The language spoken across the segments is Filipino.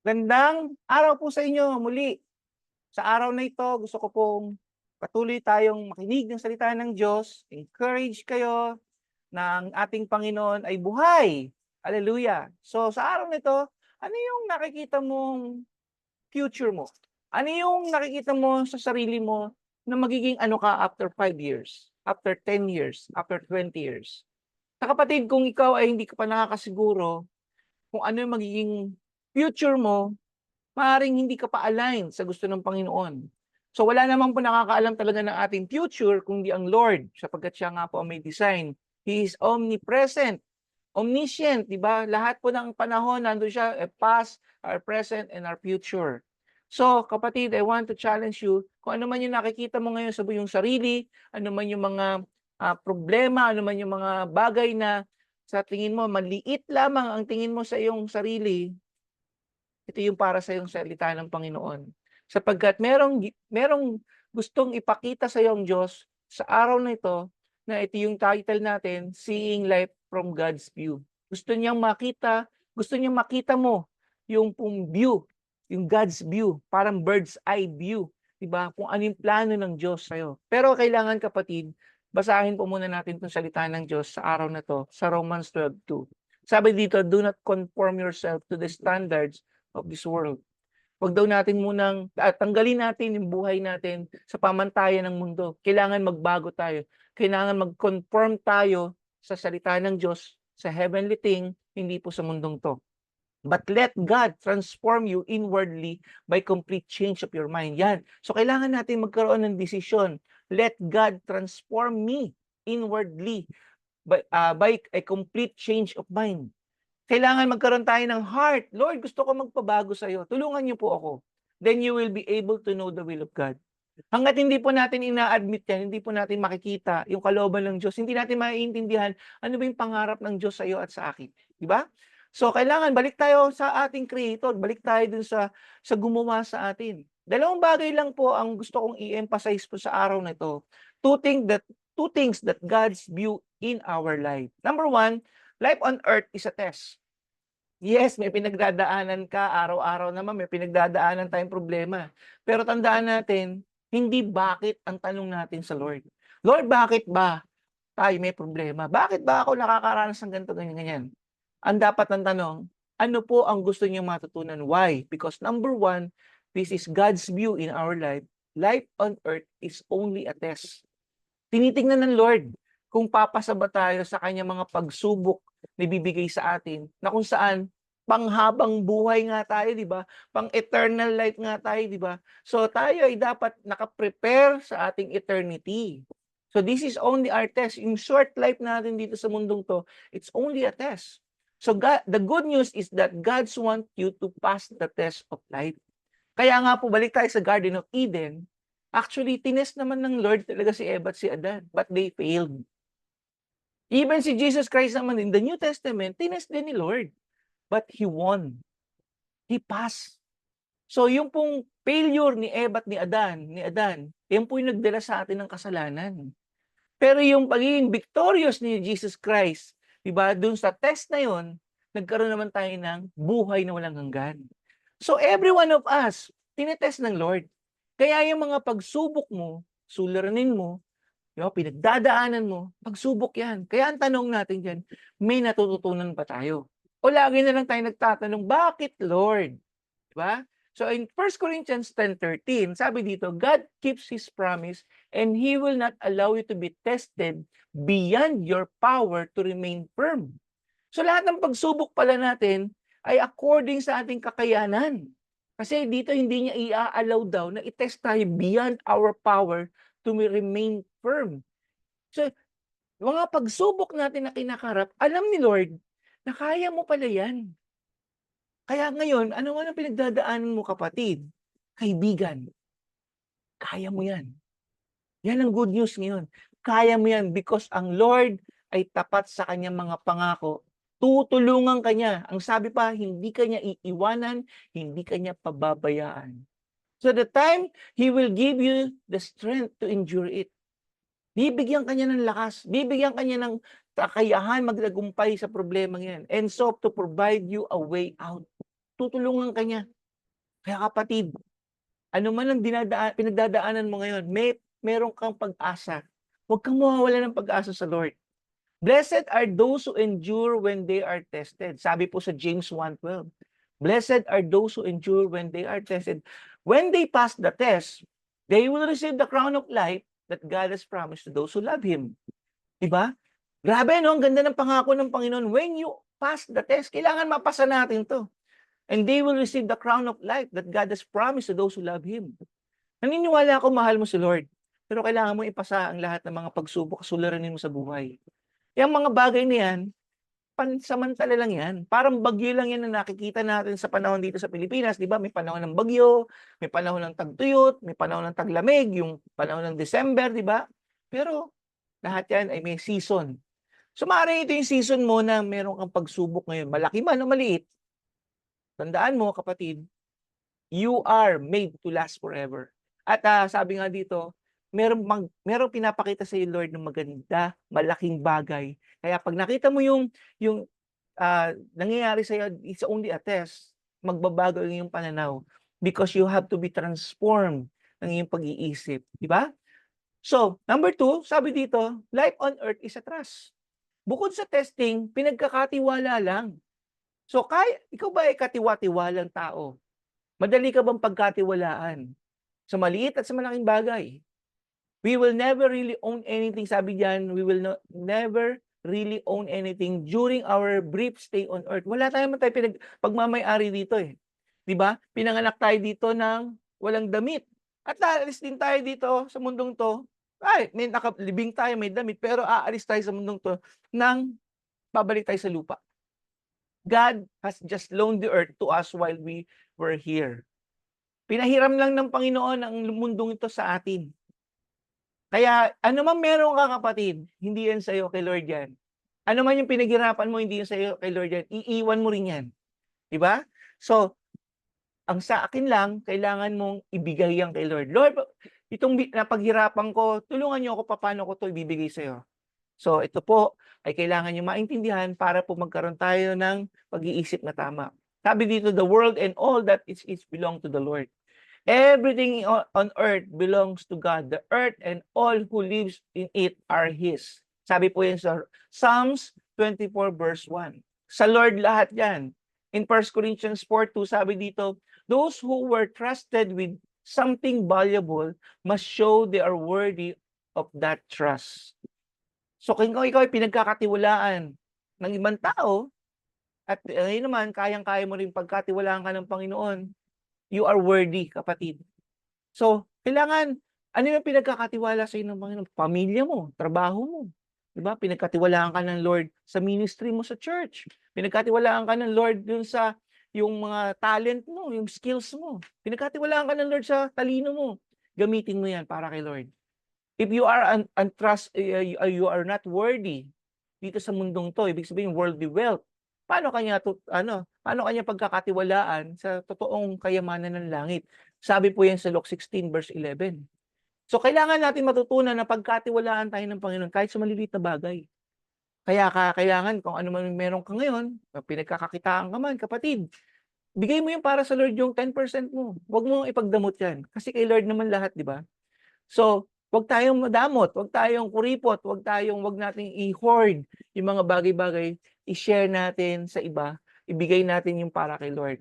Gandang araw po sa inyo muli. Sa araw na ito, gusto ko pong patuloy tayong makinig ng salita ng Diyos. Encourage kayo na ang ating Panginoon ay buhay. Hallelujah. So sa araw na ito, ano yung nakikita mong future mo? Ano yung nakikita mo sa sarili mo na magiging ano ka after 5 years, after 10 years, after 20 years? Sa kapatid, kung ikaw ay hindi ka pa nakakasiguro kung ano yung magiging future mo, maaaring hindi ka pa align sa gusto ng Panginoon. So wala naman po nakakaalam talaga ng ating future kundi ang Lord, sapagkat siya nga po ang may design. He is omnipresent, omniscient, di ba? Lahat po ng panahon nandun siya, past, our present, and our future. So kapatid, I want to challenge you, kung ano man yung nakikita mo ngayon sa iyong sarili, ano man yung mga problema, ano man yung mga bagay na sa tingin mo maliit lamang ang tingin mo sa iyong sarili, ito yung para sa yung salita ng Panginoon. Sapagkat merong gustong ipakita sa ang Diyos sa araw na ito yung title natin, Seeing Life from God's View. Gusto niyang makita mo yung pong view, yung God's view, parang bird's eye view, 'di ba? Kung ano yung plano ng Diyos sa iyo. Pero kailangan kapatid, basahin po muna natin 'tong salita ng Diyos sa araw na to, sa Romans 12:2. Sabi dito, do not conform yourself to the standards of this world. Wag daw natin munang tanggalin natin yung buhay natin sa pamantayan ng mundo. Kailangan magbago tayo. Kailangan mag-conform tayo sa salita ng Diyos, sa heavenly thing, hindi po sa mundong to. But let God transform you inwardly by complete change of your mind. Yan. So kailangan natin magkaroon ng desisyon. Let God transform me inwardly by a complete change of mind. Kailangan magkaroon tayo ng heart. Lord, gusto ko magpabago sa iyo. Tulungan niyo po ako. Then you will be able to know the will of God. Hangga't hindi po natin ina-admit yan, hindi po natin makikita yung kalooban ng Diyos, hindi natin maiintindihan ano ba yung pangarap ng Diyos sa iyo at sa akin. Di ba? So, kailangan balik tayo sa ating Creator, balik tayo dun sa gumawa sa atin. Dalawang bagay lang po ang gusto kong i-emphasize po sa araw na ito. Two things that God's view in our life. Number one, life on earth is a test. Yes, may pinagdadaanan ka, araw-araw naman may pinagdadaanan tayong problema. Pero tandaan natin, hindi bakit ang tanong natin sa Lord. Lord, bakit ba tayo may problema? Bakit ba ako nakakaranas ng ganito, ganyan, ganyan? Ang dapat ng tanong, ano po ang gusto niyo matutunan? Why? Because number one, this is God's view in our life. Life on earth is only a test. Tinitingnan ng Lord kung papasa ba tayo sa kanyang mga pagsubok na ibibigay sa atin, na kung saan panghabang buhay nga tayo, di ba? Pang-eternal life nga tayo, di ba? So tayo ay dapat nakaprepare sa ating eternity. So this is only our test. Yung short life natin dito sa mundong to, it's only a test. So the good news is that God's want you to pass the test of life. Kaya nga po, balik tayo sa Garden of Eden. Actually, tinest naman ng Lord talaga si Eva at si Adan, but they failed. Even si Jesus Christ naman in the New Testament, tinest din ni Lord, but He won. He passed. So yung pong failure ni Eva at ni Adan, yan po yung nagdala sa atin ng kasalanan. Pero yung pagiging victorious ni Jesus Christ, di ba, dun sa test na yon, nagkaroon naman tayo ng buhay na walang hanggan. So every one of us, tinetest ng Lord. Kaya yung mga pagsubok mo, suliranin mo, yung pinagdadaanan mo, pagsubok yan. Kaya ang tanong natin dyan, may natututunan ba tayo? O lagi na lang tayo nagtatanong, bakit Lord? Diba? So in 1 Corinthians 10:13, sabi dito, God keeps His promise and He will not allow you to be tested beyond your power to remain firm. So lahat ng pagsubok pala natin ay according sa ating kakayanan. Kasi dito hindi niya i-allow daw na i-test tayo beyond our power to remain firm. So, mga pagsubok natin na kinakarap, alam ni Lord na kaya mo pala yan. Kaya ngayon, ano man ang pinagdadaanan mo kapatid, kaibigan, kaya mo yan. Yan ang good news ngayon. Kaya mo yan because ang Lord ay tapat sa kanyang mga pangako. Tutulungan ka niya. Ang sabi pa, hindi ka niya iiwanan, hindi ka niya pababayaan. So the time, He will give you the strength to endure it. Bibigyan ka niya ng lakas. Bibigyan ka niya ng kakayahan magtagumpay sa problema yan. And so, to provide you a way out. tutulungan ka niya. Kaya kapatid, ano man ang pinagdadaanan mo ngayon, meron kang pag-asa. Huwag kang mawawala ng pag-asa sa Lord. Blessed are those who endure when they are tested. Sabi po sa James 1:12. Blessed are those who endure when they are tested. When they pass the test, they will receive the crown of life that God has promised to those who love Him. Diba? Grabe, no? Ang ganda ng pangako ng Panginoon. When you pass the test, kailangan mapasa natin to. And they will receive the crown of life that God has promised to those who love Him. Naniniwala ako, mahal mo si Lord. Pero kailangan mo ipasa ang lahat ng mga pagsubok, suliranin mo sa buhay. Yung mga bagay na yan, pansamantala lang yan. Parang bagyo lang yan na nakikita natin sa panahon dito sa Pilipinas. Di ba? May panahon ng bagyo, may panahon ng tagtuyot, may panahon ng taglamig, yung panahon ng December, di ba? Pero lahat yan ay may season. So maaaring ito yung season mo na meron kang pagsubok ngayon. Malaki man o maliit. Tandaan mo, kapatid, you are made to last forever. At sabi nga dito, merong pinapakita sa iyo, Lord, ng maganda, malaking bagay. Kaya pag nakita mo yung nangyayari sa iyo, it's only a test. Magbabago ang iyong pananaw because you have to be transformed ng iyong pag-iisip. Di ba? So, number 2, sabi dito, life on earth is a trust. Bukod sa testing, pinagkakatiwala lang. So, ikaw ba ay katiwa-tiwalang tao? Madali ka bang pagkatiwalaan? Sa maliit at sa malaking bagay. We will never really own anything, sabi diyan, we will never really own anything during our brief stay on earth. Wala tayong pagmamay-ari dito eh. 'Di ba? Pinanganak tayo dito ng walang damit. At aalis din tayo dito sa mundong 'to. Ay, may nakalibing tayo, may damit, pero aalis tayo sa mundong 'to nang babalik tayo sa lupa. God has just loaned the earth to us while we were here. Pinahiram lang ng Panginoon ang mundong ito sa atin. Kaya ano man meron ka, kapatid, hindi yan sa'yo, kay Lord yan. Ano man yung pinaghirapan mo, hindi yan sa'yo, kay Lord yan. Iiwan mo rin yan. Diba? So, ang sa akin lang, kailangan mong ibigay yan kay Lord. Lord, itong napaghirapan ko, tulungan niyo ako paano ko to ibibigay sa'yo. So, ito po ay kailangan niyo maintindihan para po magkaroon tayo ng pag-iisip na tama. Sabi dito, the world and all that is belong to the Lord. Everything on earth belongs to God. The earth and all who lives in it are His. Sabi po yan sa Psalms 24 verse 1. Sa Lord lahat yan. In 1 Corinthians 4:2, sabi dito, those who were trusted with something valuable must show they are worthy of that trust. So kung ikaw ay pinagkakatiwalaan ng ibang tao, at ngayon naman, kayang-kaya mo rin pagkatiwalaan ka ng Panginoon, you are worthy, kapatid. So, kailangan, ano yung pinagkakatiwala sa iyo ng Panginoon? Pamilya mo, trabaho mo. Diba? Pinagkatiwalaan ka ng Lord sa ministry mo sa church. Pinagkatiwalaan ka ng Lord dun sa yung mga talent mo, yung skills mo. Pinagkatiwalaan ka ng Lord sa talino mo. Gamitin mo yan para kay Lord. If you are you are not worthy dito sa mundong to, ibig sabihin worldly wealth, paano kanya pagkakatiwalaan sa totoong kayamanan ng langit? Sabi po yan sa Luke 16 verse 11. So kailangan natin matutunan na pagkatiwalaan tayo ng Panginoon kahit sa maliliit na bagay. Kaya kailangan kung ano man meron ka ngayon, pinagkakakitaan ka man, kapatid, bigay mo yung para sa Lord yung 10% mo. Huwag mo ipagdamot yan. Kasi kay Lord naman lahat, di ba? So, huwag tayong madamot, huwag tayong kuripot, huwag nating i-hoard yung mga bagay-bagay, i-share natin sa iba, ibigay natin yung para kay Lord.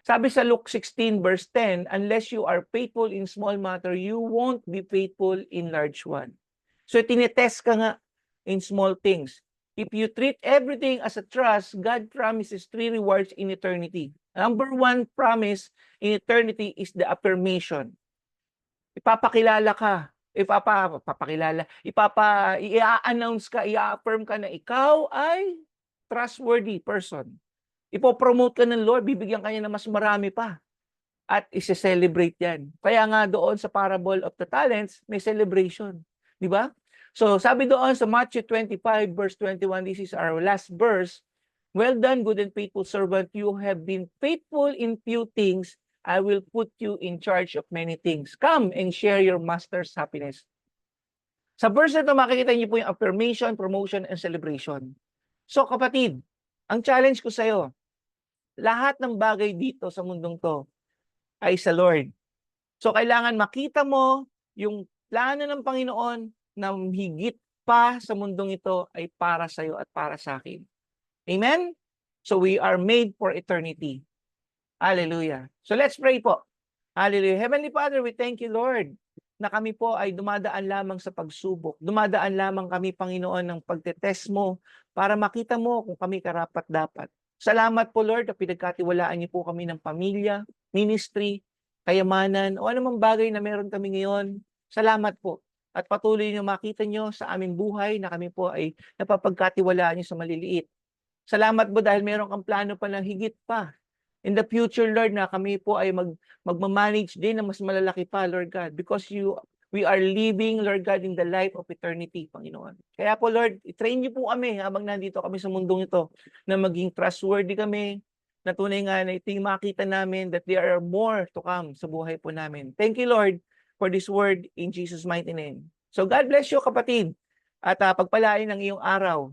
Sabi sa Luke 16 verse 10, unless you are faithful in small matter, you won't be faithful in large one. So, tinetest ka nga in small things. If you treat everything as a trust, God promises 3 rewards in eternity. Number 1 promise in eternity is the affirmation. Ipapakilala ka, i-announce ka, i-affirm ka na ikaw ay trustworthy person. Ipopromote ka ng Lord, bibigyan ka niya ng mas marami pa. At isi-celebrate yan. Kaya nga doon sa parable of the talents, may celebration. Di ba? So sabi doon sa Matthew 25 verse 21, this is our last verse, well done, good and faithful servant, you have been faithful in few things, I will put you in charge of many things. Come and share your master's happiness. Sa verse na ito, makikita niyo po yung affirmation, promotion, and celebration. So kapatid, ang challenge ko sa iyo, lahat ng bagay dito sa mundong 'to ay sa Lord. So, kailangan makita mo yung plano ng Panginoon na higit pa sa mundong ito ay para sa'yo at para sa'kin. Amen? So, we are made for eternity. Hallelujah. So, let's pray po. Hallelujah. Heavenly Father, we thank you, Lord, na kami po ay dumadaan lamang sa pagsubok. Dumadaan lamang kami, Panginoon, ng pagtetest mo para makita mo kung kami karapat-dapat. Salamat po, Lord, na pinagkatiwalaan niyo po kami ng pamilya, ministry, kayamanan, o anumang bagay na meron kami ngayon. Salamat po. At patuloy niyo makita niyo sa aming buhay na kami po ay napapagkatiwalaan niyo sa maliliit. Salamat po dahil meron kang plano pa ng higit pa in the future, Lord, na kami po ay magmamanage din ng mas malalaki pa, Lord God, because we are living, Lord God, in the life of eternity, Panginoon. Kaya po, Lord, i-train niyo po kami habang nandito kami sa mundong ito na maging trustworthy kami, na tunay nga na ito yung makita namin that there are more to come sa buhay po namin. Thank you, Lord, for this word in Jesus' mighty name. So God bless you, kapatid, at pagpalain ng iyong araw.